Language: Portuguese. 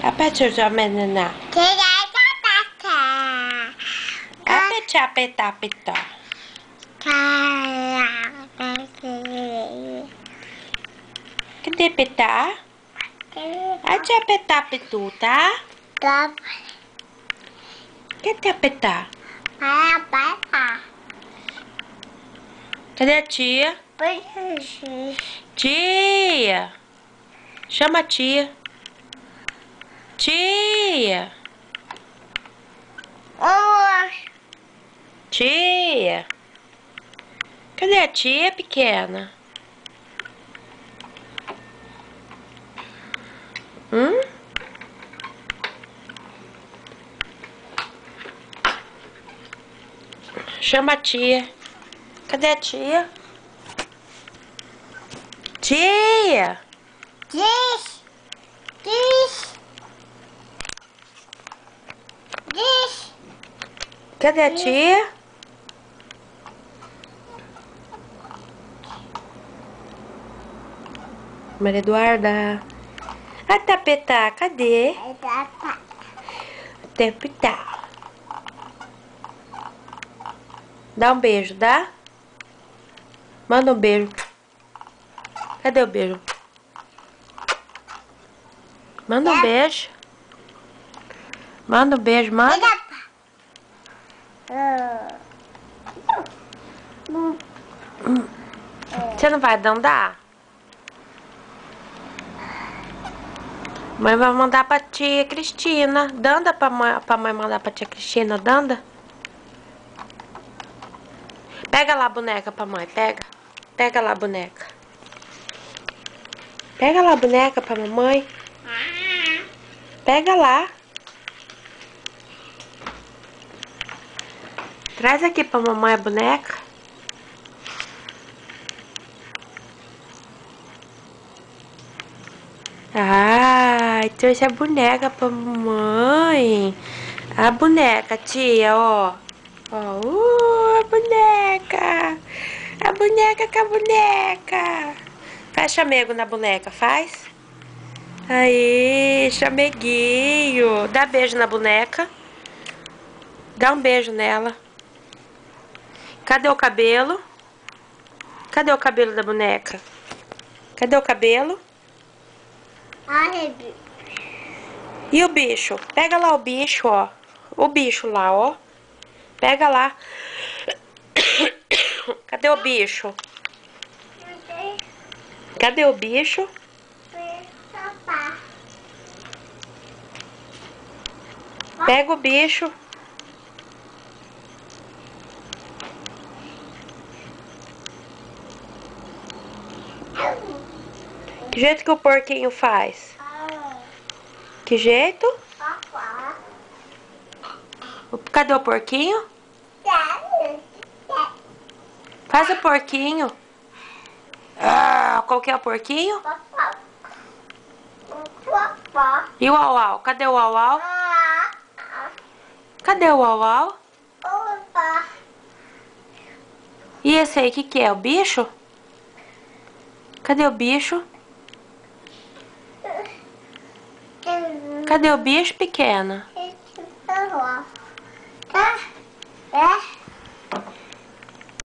Apa coba menena? Apa capeta pita? Cadê peta? Acha peta pituta? Cadê peta? Cadê a tia? Tia! Chama a tia. Tia! Tia! Cadê a tia pequena? Chama a tia. Cadê a tia? Tia! Cadê a tia? Maria Eduarda. A tapetá, cadê? Tapetá. Dá um beijo, dá? Manda um beijo. Cadê o beijo? Manda um beijo. Manda um beijo, manda. Você não vai andar? Mãe vai mandar pra tia Cristina. Danda pra mãe mandar pra tia Cristina, danda. Pega lá a boneca pra mãe, pega. Pega lá a boneca. Pega lá a boneca pra mamãe. Pega lá. Traz aqui pra mamãe a boneca. Ai, trouxe a boneca pra mamãe. A boneca, tia, ó. Ó, a boneca. A boneca com a boneca. Faz chamego na boneca, faz. Aí, chameguinho. Dá beijo na boneca. Dá um beijo nela. Cadê o cabelo? Cadê o cabelo da boneca? Cadê o cabelo? E o bicho? Pega lá o bicho, ó. O bicho lá, ó. Pega lá. Cadê o bicho? Cadê o bicho? Pega o bicho. Que jeito que o porquinho faz? Que jeito? Cadê o porquinho? Faz o porquinho. Qual que é o porquinho? E o au-au? Cadê o au-au? Cadê o au-au? E esse aí, que é? O bicho? Cadê o bicho? Cadê o bicho, pequena?